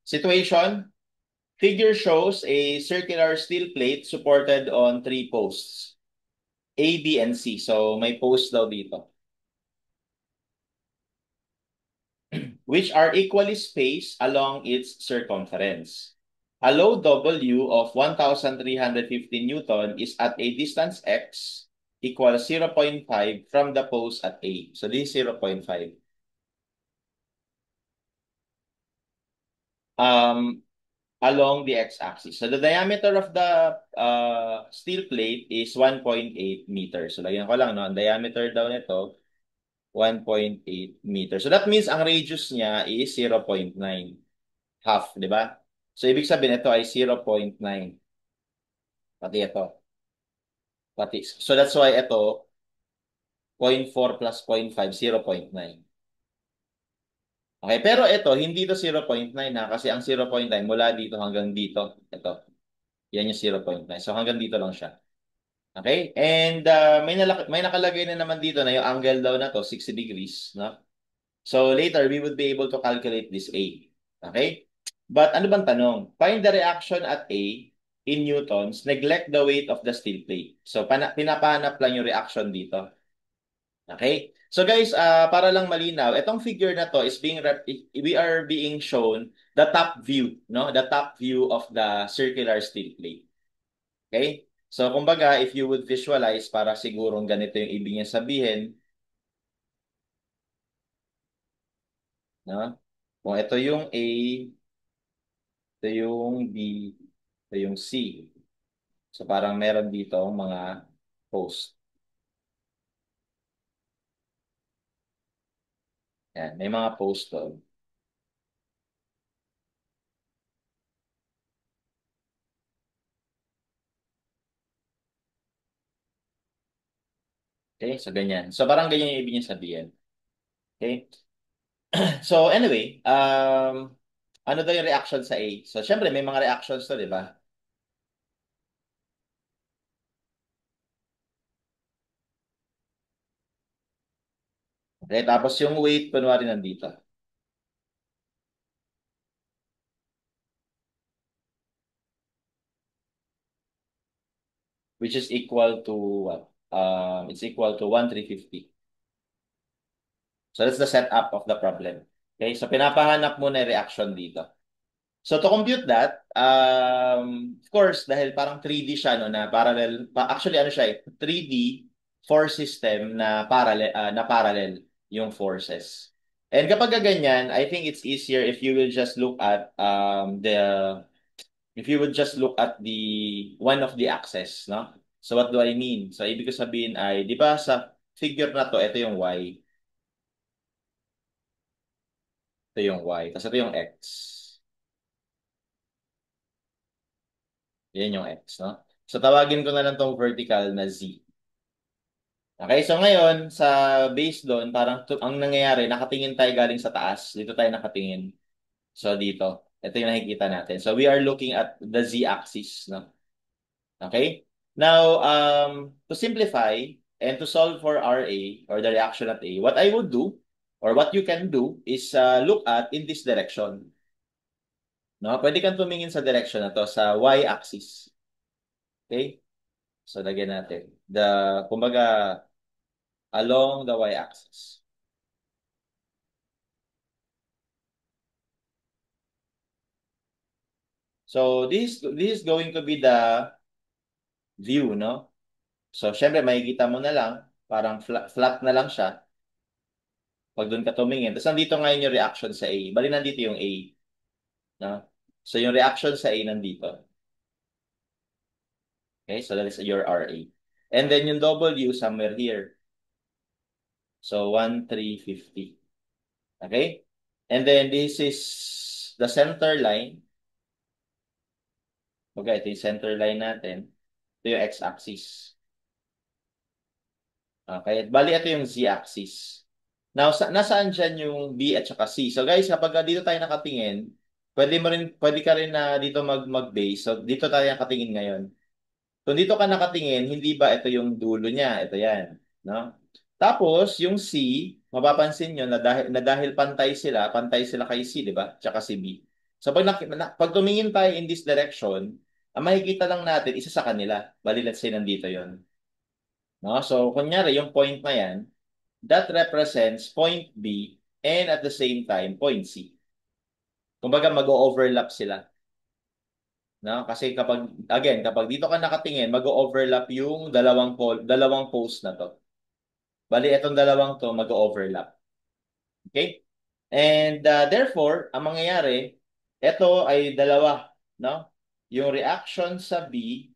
Situation, figure shows a circular steel plate supported on three posts, A, B, and C. So may post daw dito, which are equally spaced along its circumference. A load W of 1,350 Newton is at a distance x equals 0.5 from the post at A. So this is 0.5. Um, along the x-axis. So the diameter of the steel plate is 1.8 meters. So lagyan ko lang, no? Ang diameter daw nito, 1.8 meters. So that means ang radius niya is 0.9. Half, di ba? So ibig sabihin ito ay 0.9. Pati ito. Pati. So that's why ito, 0.4 plus 0.5, 0.9. Okay, pero ito, hindi ito 0.9 na kasi ang 0.9 mula dito hanggang dito. Ito, yan yung 0.9. So hanggang dito lang siya. Okay? And may nakalagay na naman dito na yung angle daw na to, 60 degrees. No? So later, we would be able to calculate this A. Okay? But ano bang tanong? Find the reaction at A in newtons, neglect the weight of the steel plate. So pinapahanap lang yung reaction dito. Okay? So guys, para lang malinaw, itong figure na to is we are being shown the top view, no? The top view of the circular steel plate. Okay? So, kumbaga, if you would visualize, para sigurong ganito yung ibig niya sabihin, no? Kung ito yung A, ito yung B, ito yung C. So, parang meron dito mga post. Yan, may mga post doon. Okay? So, ganyan. So, parang ganyan yung ibig niya sabihin. Okay? So, anyway, ano daw yung reaction sa A? So, syempre, may mga reactions to, di ba? Okay? Tapos yung weight, kunwari nandito. Which is equal to what? It's equal to 1,350. So that's the setup of the problem. Okay, so pinapahanap mo na yung reaction dito. So to compute that, of course, dahil parang 3D siya, no, na parallel, actually ano siya eh, 3D force system na parallel yung forces. And kapag ganyan, I think it's easier if you will just look at if you would just look at the one of the axes, no? So what do I mean? So ibig ko sabihin ay, di ba sa figure na to, ito yung Y. Ito yung Y. Tapos ito yung X. Yan yung X, no? So tawagin ko na lang tong vertical na Z. Okay, so ngayon, sa base doon, parang ang nangyayari, nakatingin tayo galing sa taas. Dito tayo nakatingin. So dito, ito yung nakikita natin. So we are looking at the Z-axis, no? Okay? Now, to simplify and to solve for RA or the reaction at A, what I would do or what you can do is look at in this direction. No? Pwede kang tumingin sa direction na to, sa Y-axis. Okay? So, lagyan natin. Kumbaga, along the Y-axis. So, this is going to be the view, no? So, syempre, makikita mo na lang, parang flat na lang siya pag doon ka tumingin. Tapos, nandito ngayon yung reaction sa A. Bali, nandito yung A. No? So, yung reaction sa A nandito. Okay, so that is your RA. And then yung W somewhere here. So, 1,350. Okay? And then this is the center line. Okay, ito yung center line natin. Ito yung x-axis. Okay, bali ito yung z-axis. Now, nasaan dyan yung B at saka C? So guys, kapag dito tayo nakatingin, pwede ka rin na dito mag-base. So dito tayo nakatingin ngayon. Kung dito ka nakatingin, hindi ba ito yung dulo niya? Ito yan. No? Tapos, yung C, mapapansin nyo na dahil pantay sila kay C, di ba? Tsaka si B. So, pag tumingin tayo in this direction, ang makikita lang natin, isa sa kanila. Bali, let's say, nandito yon. No? So, kunyari, yung point na yan, that represents point B and at the same time, point C. Kumbaga, mag-o-overlap sila. No? Kasi kapag dito ka nakatingin, mag-o-overlap yung dalawang post na to. Bali, itong dalawang to, mag-o-overlap. Okay? And therefore, ang mangyayari, ito ay dalawa, no? Yung reaction sa B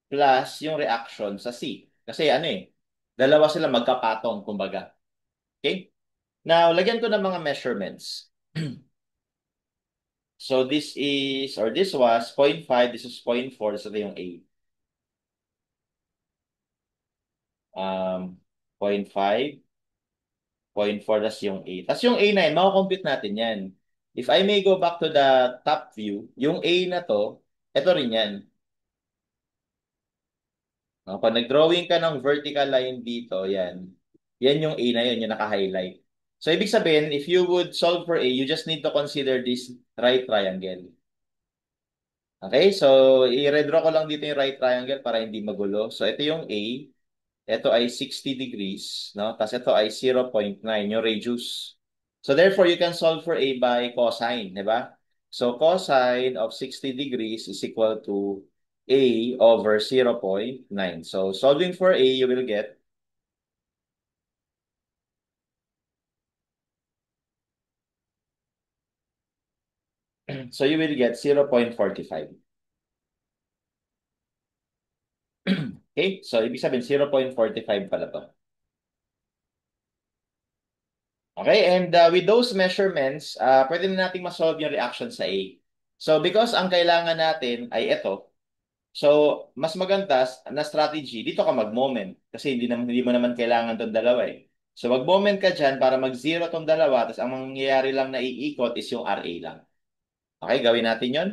plus yung reaction sa C. Kasi ano eh, dalawa sila magkapatong, kumbaga. Okay? Now, lagyan ko ng mga measurements. So this was 0.5, this is 0.4, so ito yung A. 0.5, 0.4, tas yung A. Tas yung A na yun, makakompute natin yan. If I may go back to the top view, yung A na to, ito rin yan. No? Pag nag-drawing ka ng vertical line dito, yan. Yan yung A na yun, yung naka-highlight. So, ibig sabihin, if you would solve for A, you just need to consider this right triangle. Okay? So, i-redraw ko lang dito yung right triangle para hindi magulo. So, ito yung A. Ito ay 60 degrees, no? Tapos ito ay 0.9, yung radius. So therefore, you can solve for A by cosine, di ba? So cosine of 60 degrees is equal to A over 0.9. So solving for A, you will get so you will get 0.45. Okay? So ibig sabihin 0.45 pala to. Okay, and with those measurements, pwede na nating ma-solve yung reaction sa A. So because ang kailangan natin ay ito, so mas maganda na strategy, dito ka mag-moment kasi hindi mo naman kailangan tong dalawa eh. So mag-moment ka dyan para mag-zero tong dalawa, tapos ang mangyayari lang na iikot is yung RA lang. Okay, gawin natin yon.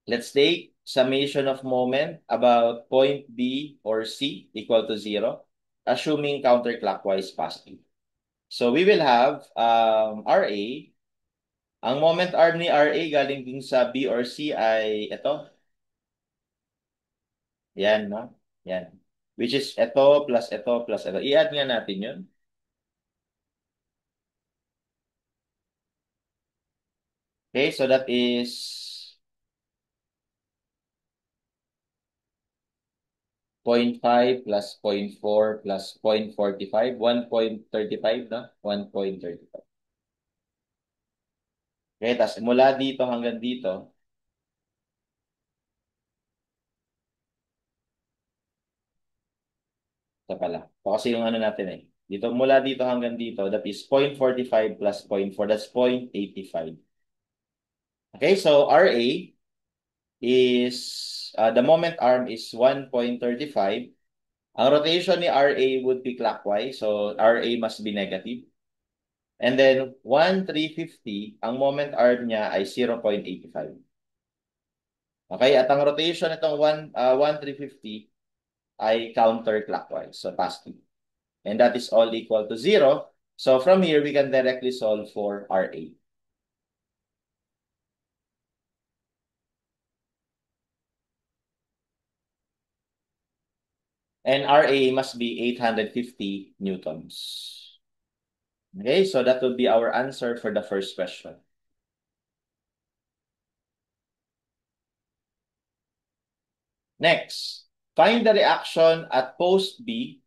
Let's take summation of moment about point B or C equal to 0, assuming counterclockwise positive. So we will have RA. Ang moment arm ni RA galing din sa B or C ay ito. Yan, no? Yan. Which is ito plus ito plus ito. I-add nga natin yun. Okay, so that is 0.5 plus 0.4 plus 0.45, 1.35, no? 1.35. Okay, tapos mula dito hanggang dito, ito pala. Ito kasi yung ano natin eh. Dito, mula dito hanggang dito, that is 0.45 plus 0.4, that's 0.85. Okay, so RA is, the moment arm is 1.35. Ang rotation ni RA would be clockwise, so RA must be negative. And then 1,350, ang moment arm niya ay 0.85. Okay, at ang rotation nitong 1,350 ay counterclockwise, so positive. And that is all equal to 0. So from here, we can directly solve for RA. And RA must be 850 newtons. Okay, so that will be our answer for the first question. Next, find the reaction at post B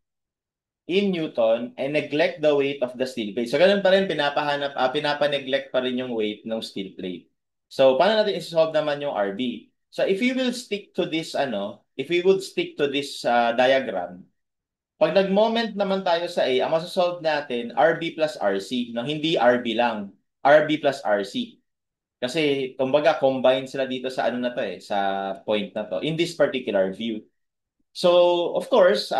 in Newton and neglect the weight of the steel plate. So, ganun pa rin, pinapaneglect pa rin yung weight ng steel plate. So, paano natin isolve naman yung RB? So, if we will stick to this, if we would stick to this diagram, pag nag-moment naman tayo sa A, ang masasolve natin, RB plus RC, no? Hindi RB lang, RB plus RC. Kasi, kumbaga, combine sila dito sa ano na to eh, sa point na to, in this particular view. So, of course,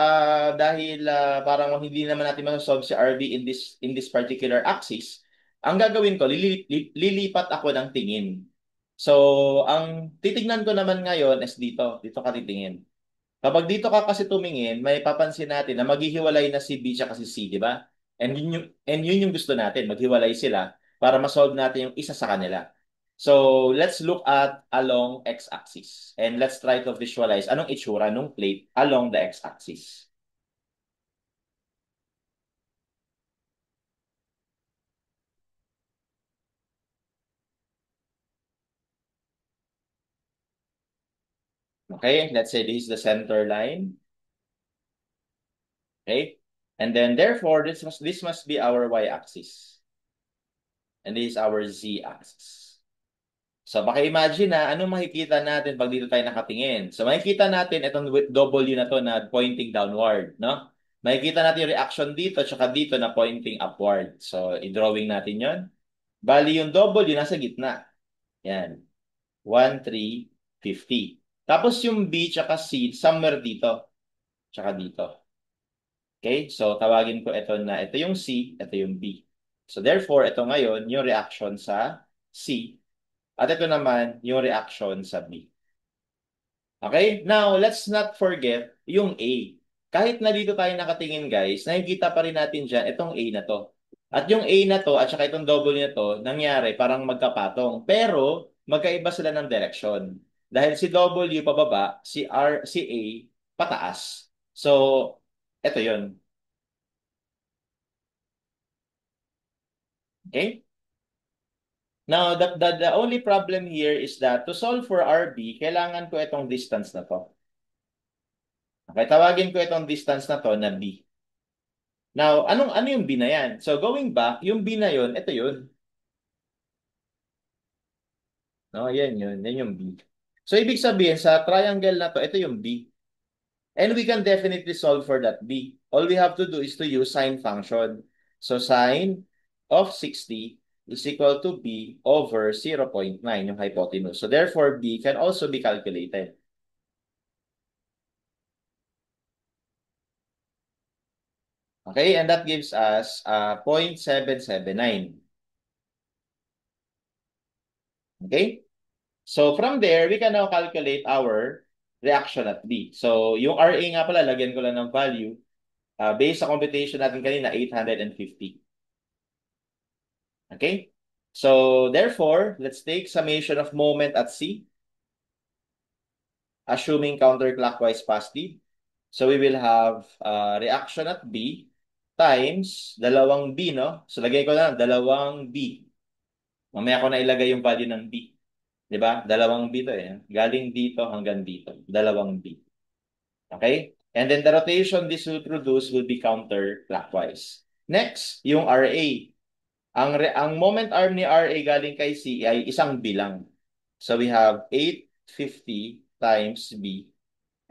dahil parang hindi naman natin masasolve si RB in this particular axis, ang gagawin ko, lilipat ako ng tingin. So, ang titignan ko naman ngayon is dito ka titingin. Kapag dito ka kasi tumingin, may papansin natin na maghihiwalay na si B at si C, di ba? And yun yung gusto natin, maghiwalay sila para ma-solve natin yung isa sa kanila. So, let's look at along x-axis. And let's try to visualize anong itsura ng plate along the x-axis. Okay, let's say this is the center line. Okay, and then therefore, this must be our y-axis. And this is our z-axis. So, baka-imagine na anong makikita natin pag dito tayo nakatingin. So, makikita natin itong W na to na pointing downward, no? Makikita natin yung reaction dito tsaka dito na pointing upward. So, i-drawing natin yon. Bali, yung W nasa gitna. Yan. 1, 3, 50. Tapos yung B tsaka C, somewhere dito. Tsaka dito. Okay? So, tawagin ko ito na ito yung C, ito yung B. So, therefore, ito ngayon yung reaction sa C. At ito naman yung reaction sa B. Okay? Now, let's not forget yung A. Kahit na dito tayo nakatingin guys, nakikita pa rin natin dyan itong A na to. At yung A na to at saka itong W na to, nangyari parang magkapatong. Pero, magkaiba sila ng direksyon. Dahil si W pababa, si A pataas. So, ito yun. Okay? Now, the only problem here is that to solve for RB, kailangan ko itong distance na to. Okay, tawagin ko itong distance na to na B. Now, ano yung B na yan? So, going back, yung B na yun, ito yun. No, yan yun. Yan yung B. So, ibig sabihin, sa triangle na to, ito yung B. And we can definitely solve for that B. All we have to do is to use sine function. So, sine of 60 is equal to B over 0.9, yung hypotenuse. So, therefore, B can also be calculated. Okay, and that gives us 0.779. Okay? So from there, we can now calculate our reaction at B. So yung RA nga pala, lagyan ko lang ng value. Based sa computation natin kanina, 850. Okay? So therefore, let's take summation of moment at C, assuming counterclockwise positive. So we will have reaction at B times dalawang B, no? So lagay ko na dalawang B. Mamaya ko na ilagay yung value ng B. 'Di ba? Dalawang B to eh. Galing dito hanggang dito. Dalawang B. Okay? And then the rotation this will produce will be counterclockwise. Next, yung RA. Ang moment arm ni RA galing kay C ay isang bilang. So we have 850 times B.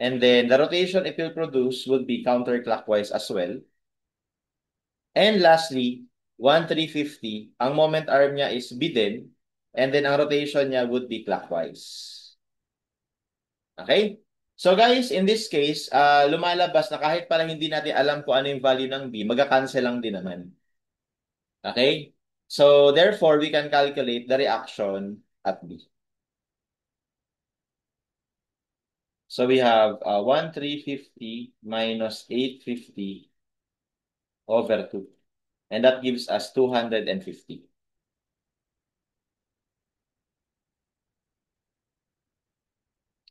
And then the rotation it will produce will be counterclockwise as well. And lastly, 1350, ang moment arm niya is B din. And then ang rotation niya would be clockwise. Okay? So guys, in this case, lumalabas na kahit parang hindi natin alam kung ano yung value ng B, magka-cancel lang din naman. Okay? So therefore, we can calculate the reaction at B. So we have 1350 minus 850 over 2. And that gives us 250.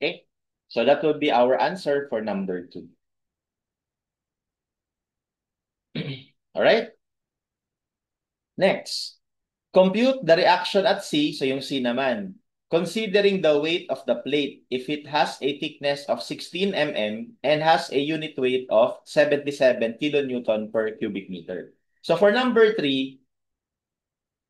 Okay? So that would be our answer for number 2. All right? Next. Compute the reaction at C, so yung C naman. Considering the weight of the plate, if it has a thickness of 16 mm and has a unit weight of 77 kilonewton per cubic meter. So for number 3,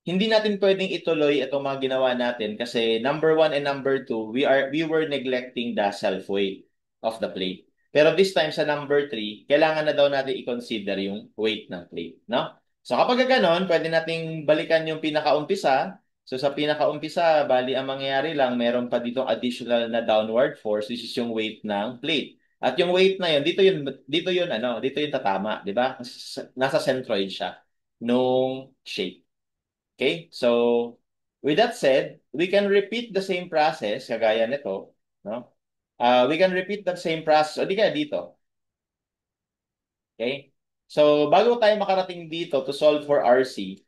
hindi natin pwedeng ituloy itong mga ginawa natin kasi number 1 and number 2, we were neglecting the self-weight of the plate. Pero this time sa number 3, kailangan na daw natin i-consider yung weight ng plate, no? So kapag gano'n, pwede nating balikan yung pinakaumpisa. So sa pinakaumpisa, bali ang mangyayari lang, meron pa ditong additional na downward force, which is yung weight ng plate. At yung weight na yun, dito yun tatama, di ba? Nasa centroid siya nung shape. Okay? So, with that said, we can repeat the same process, kagaya nito, no? We can repeat that same process. O di kaya dito. Okay? So, bago tayo makarating dito to solve for RC,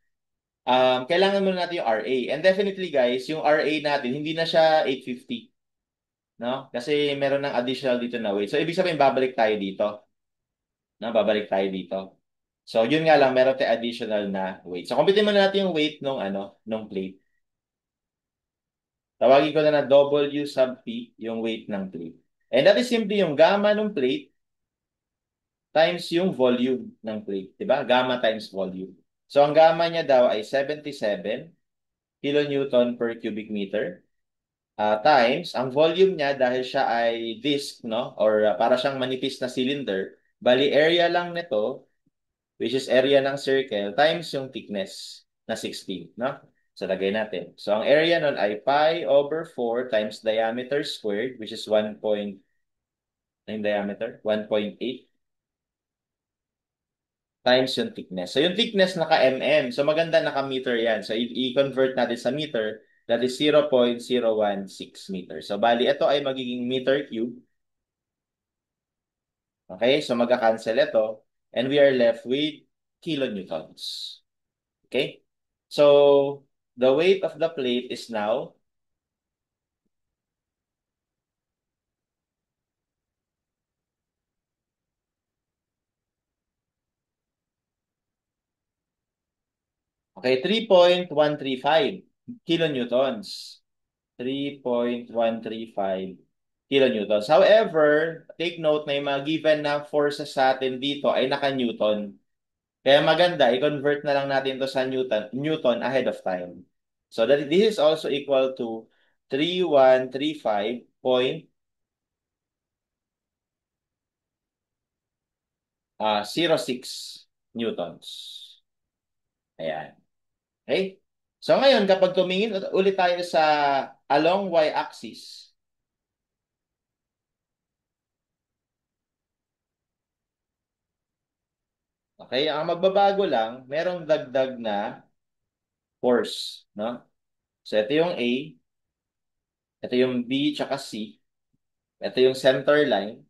kailangan muna natin yung RA. And definitely guys, yung RA natin, hindi na siya 850. No? Kasi meron ng additional dito na weight. So, ibig sabihin, babalik tayo dito. No? Babalik tayo dito. So, yun nga lang, meron tayo additional na weight. So, computin muna natin yung weight nung plate. Tawagin ko na na W sub P yung weight ng plate. And that is simply yung gamma ng plate times yung volume ng plate. Diba? Gamma times volume. So, ang gamma niya daw ay 77 kilonewton per cubic meter. Times, ang volume niya dahil siya ay disc, no? Or para siyang manipis na cylinder, bali area lang nito, which is area ng circle, times yung thickness na 16, no? So, lagay natin. So, ang area nun ay pi over 4 times diameter squared, which is 1 point, na yung diameter? 1.8 times yung thickness. So, yung thickness naka-mm. So, maganda naka-meter yan. So, i-convert natin sa meter. That is 0.016 meters. So, bali, ito ay magiging meter cube. Okay? So, magka-cancel ito. And we are left with kilonewtons. Okay? So, the weight of the plate is now, okay, 3.135 kilonewtons. 3.135 kilonewtons. However, take note na yung mga given na forces sa atin dito ay naka-newton. Kaya maganda, i-convert na lang natin to sa Newton ahead of time. So that this is also equal to 3135.06 newtons. Ayan. Okay? So ngayon, kapag tumingin ulit tayo sa along y-axis, okay, ang magbabago lang, merong dagdag na force, no? So ito yung A, ito yung B tsaka C, ito yung center line,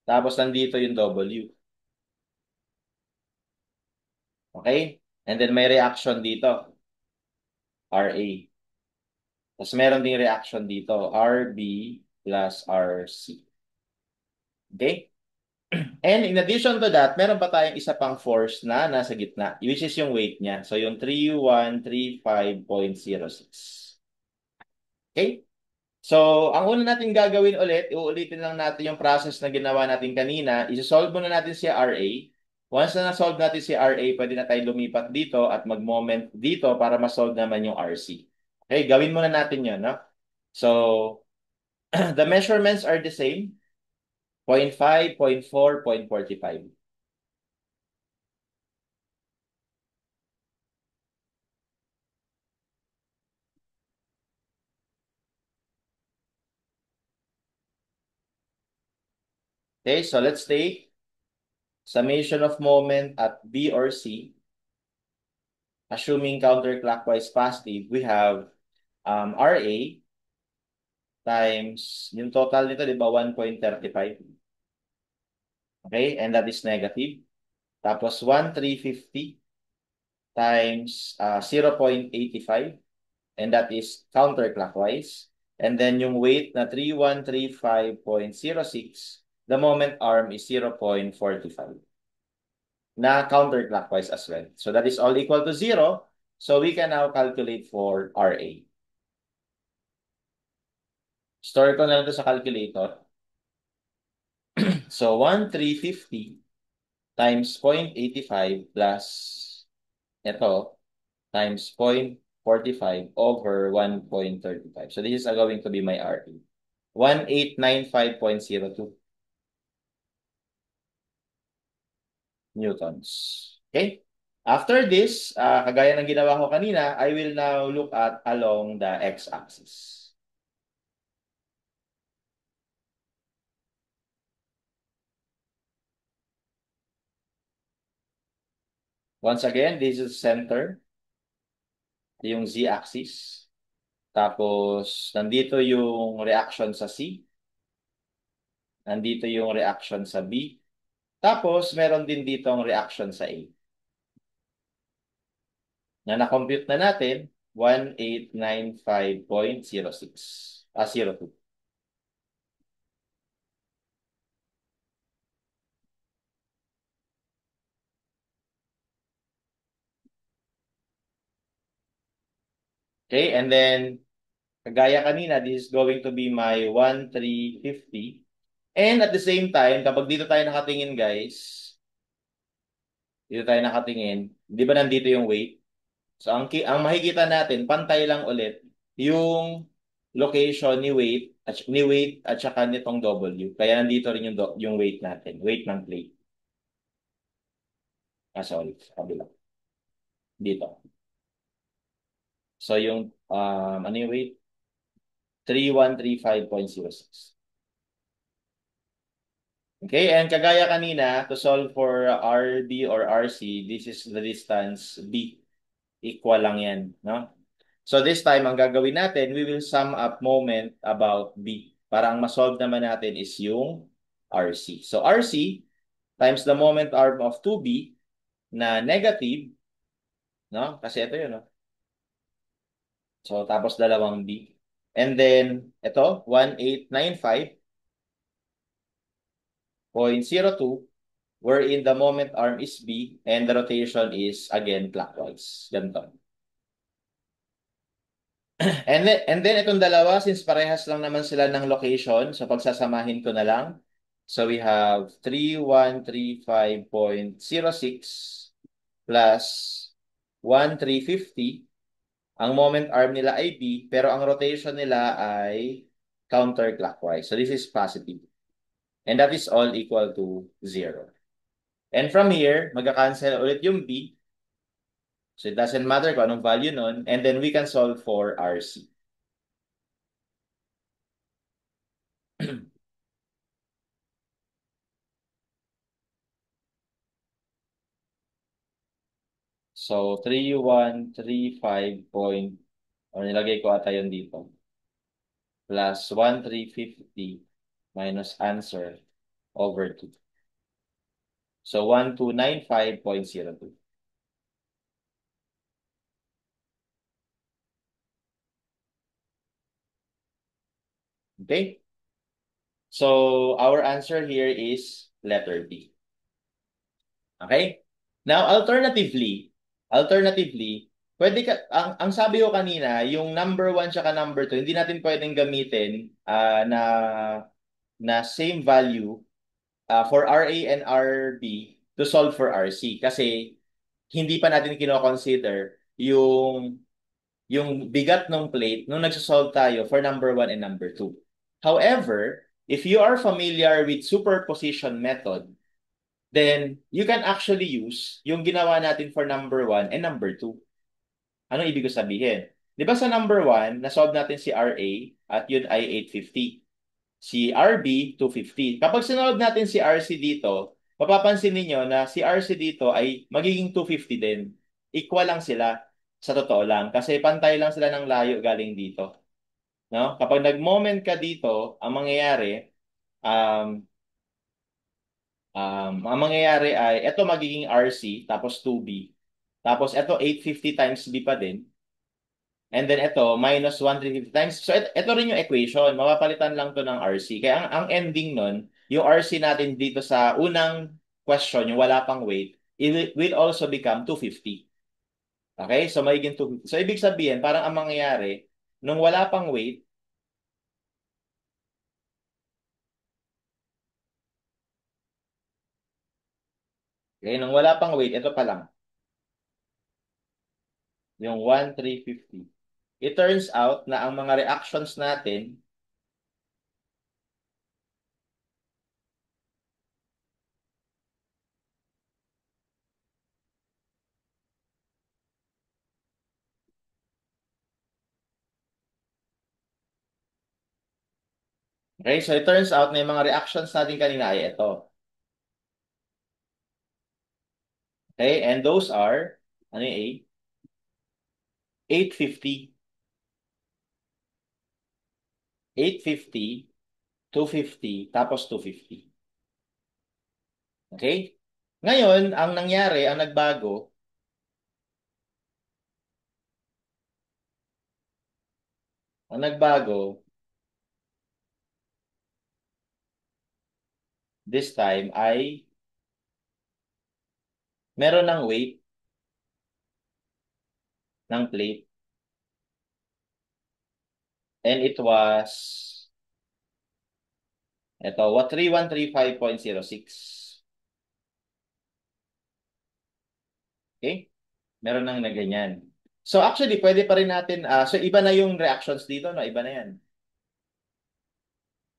tapos nandito yung W. Okay? And then may reaction dito, RA. Tapos meron ding reaction dito, RB plus RC. Okay? And in addition to that, meron pa tayong isa pang force na nasa gitna, which is yung weight niya. So yung 3135.06. Okay? So, ang una natin gagawin ulit, uulitin lang natin yung process na ginawa natin kanina. Isa-solve muna natin si RA. Once na na-solve natin si RA, pwede na tayo lumipat dito at mag-moment dito para ma-solve naman yung RC. Okay, gawin muna natin yun, no? So, the measurements are the same. 0.5, 0.4, 0.45. Okay, so let's take summation of moment at B or C. Assuming counterclockwise positive, we have RA times, yung total nito, di ba, 1.35. Okay, and that is negative. Tapos 1,350 times 0.85, and that is counterclockwise. And then yung weight na 3135.06, the moment arm is 0.45 na counterclockwise as well. So that is all equal to 0. So we can now calculate for RA. Store ko na lang ito sa calculator. So 1,350 times 0.85 plus ito times 0.45 over 1.35. So this is going to be my RE. 1895.02 newtons. Okay? After this, kagaya ng ginawa ko kanina, I will now look at along the x-axis. Once again, this is center, yung z-axis. Tapos, nandito yung reaction sa C. Nandito yung reaction sa B. Tapos, meron din dito ang reaction sa A. Na-compute na natin, 1895.06. 02. Okay, and then, kagaya kanina, this is going to be my 1350. And at the same time, kapag dito tayo nakatingin, guys, dito tayo nakatingin, di ba nandito yung weight? So, ang makikita natin, pantay lang ulit yung location ni weight at saka nitong W. Kaya nandito rin yung weight natin, weight ng plate. Sorry, sa kabila. Dito. So, yung, ano yung weight? 3135.06. Okay, and kagaya kanina, to solve for RB or RC, this is the distance B. Equal lang yan, no? So this time, ang gagawin natin, we will sum up moment about B. Para ang masolve naman natin is yung RC. So RC times the moment arm of 2B na negative, no? Kasi ito yun, no? So tapos dalawang B. And then, ito, 1895.02, wherein the moment arm is B and the rotation is, again, clockwise. Ganito. And then itong dalawa, since parehas lang naman sila ng location, so pagsasamahin ko na lang. So we have 3135.06 plus 1350. Ang moment arm nila ay B, pero ang rotation nila ay counterclockwise. So this is positive. And that is all equal to 0. And from here, magka-cancel ulit yung B. So it doesn't matter kung anong value nun. And then we can solve for RC. So, 3135 point, nilagay ko ata yun dito, plus 1350 minus answer over 2. So, 1295.02. Okay? So, our answer here is letter B. Okay? Now, alternatively, pwede ka, ang sabi ko kanina, yung number 1 tsaka number 2, hindi natin pwedeng gamitin na same value for RA and RB to solve for RC kasi hindi pa natin kino-consider yung bigat ng plate nung nagsosolve tayo for number 1 and number 2. However, if you are familiar with superposition method, then you can actually use yung ginawa natin for number 1 and number 2. Anong ibig ko sabihin? Di ba sa number 1, na-solve natin si RA at yun ay 850. Si RB, 250. Kapag sinolve natin si RC dito, mapapansin niyo na si RC dito ay magiging 250 din. Equal lang sila sa totoo lang kasi pantay lang sila ng layo galing dito. No? Kapag nag-moment ka dito, um, ang mangyayari ay ito magiging RC tapos 2B. Tapos ito 850 times B pa din. And then ito, minus 150 times. So, ito rin yung equation. Mapapalitan lang to ng RC. Kaya ang ending nun, yung RC natin dito sa unang question, yung wala pang weight, it will also become 250. Okay? So, magiging 250. So, ibig sabihin, parang ang mangyayari, nung wala pang weight, okay, nung wala pang weight, ito pa lang, yung 1350. It turns out na ang mga reactions natin, okay, so it turns out na yung mga reactions natin kanina ay ito. Okay, and those are, ano yung A? 850. 850, 250, tapos 250. Okay? Ngayon, ang nangyari, ang nagbago this time ay meron ng weight ng plate and it was ito, 3135.06. Okay? Meron ng na ganyan. So actually, pwede pa rin natin, so iba na yung reactions dito, no? Iba na yan.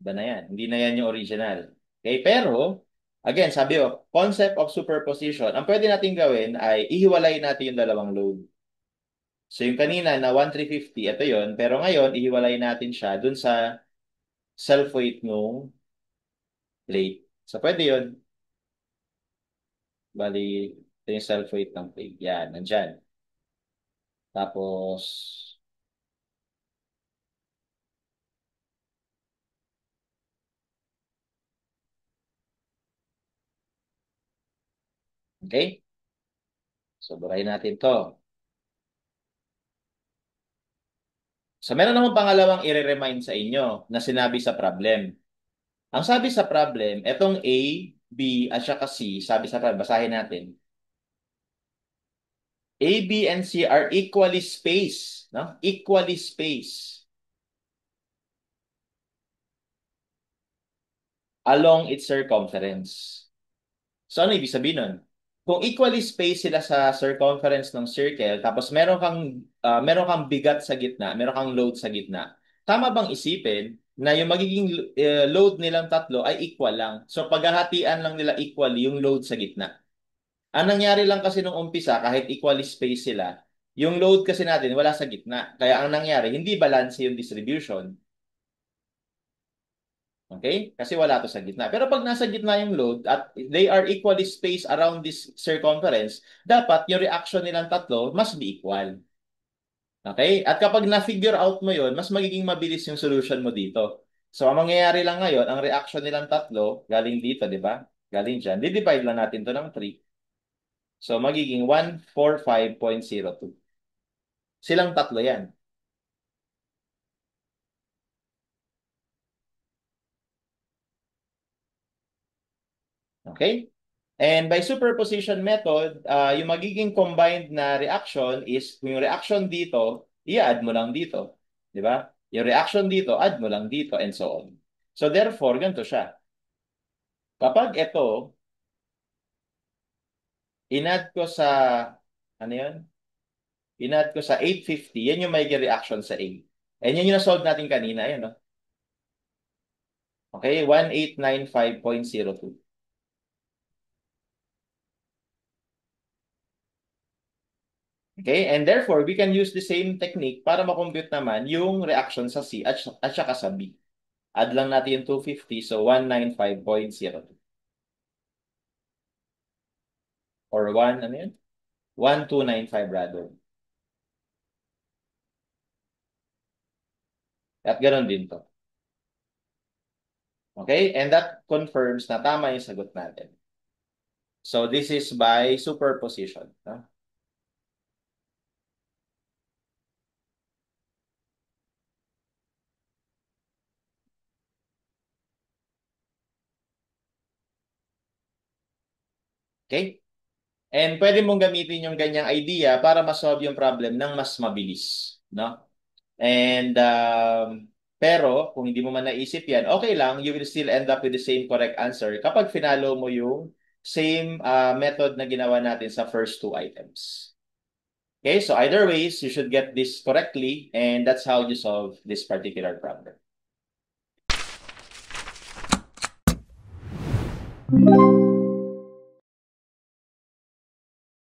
Iba na yan. Hindi na yan yung original. Okay? Pero, again, sabi ko, concept of superposition, ang pwede natin gawin ay ihiwalay natin yung dalawang load. So yung kanina na 1,350, ito yon. Pero ngayon, ihiwalay natin siya dun sa self-weight nung plate. So pwede yun. Bali, ito yung self-weight ng plate. Yan, nandyan. Tapos, okay? So, burahin natin to. So, meron namang pangalawang i-remind sa inyo na sinabi sa problem. Ang sabi sa problem, etong A, B, at saka C, sabi sa problem, basahin natin. A, B, and C are equally spaced, no? Equally spaced along its circumference. So, ano ibig sabihin nun? Kung equally spaced sila sa circumference ng circle, tapos meron kang bigat sa gitna, meron kang load sa gitna, tama bang isipin na yung magiging load nilang tatlo ay equal lang? So, paghahatian lang nila equally yung load sa gitna. Ang nangyari lang kasi nung umpisa, kahit equally spaced sila, yung load kasi natin wala sa gitna. Kaya ang nangyari, hindi balance yung distribution. Okay? Kasi wala to sa gitna. Pero pag nasa gitna yung load at they are equally spaced around this circumference, dapat yung reaction nilang tatlo must be equal. Okay? At kapag na-figure out mo yon, mas magiging mabilis yung solution mo dito. So, ang mangyayari lang ngayon, ang reaction nilang tatlo, galing dito, di ba? Galing dyan. Di-divide lang natin to ng 3. So, magiging 145.02. Silang tatlo yan. Okay? And by superposition method, yung magiging combined na reaction is, kung yung reaction dito, i-add mo lang dito. Di ba? Yung reaction dito, add mo lang dito, and so on. So therefore, ganito siya. Kapag ito, in-add ko sa, ano yun? In-add ko sa 850, yan yung magiging reaction sa A. And yan yung na-solve natin kanina, yun, no? Okay, 1895.02. Okay, and therefore, we can use the same technique para makompute naman yung reaction sa C at saka sa B. Add lang natin yung 250, so 195.02. Or 1, ano yun? 1295 rather. At ganoon din to. Okay, and that confirms na tama yung sagot natin. So this is by superposition. No? Okay? And pwede mong gamitin yung ganyang idea para ma-solve yung problem ng mas mabilis. No? And pero kung hindi mo man naisip yan, okay lang, you will still end up with the same correct answer kapag finalo mo yung same method na ginawa natin sa first two items. Okay, so either ways, you should get this correctly, and that's how you solve this particular problem.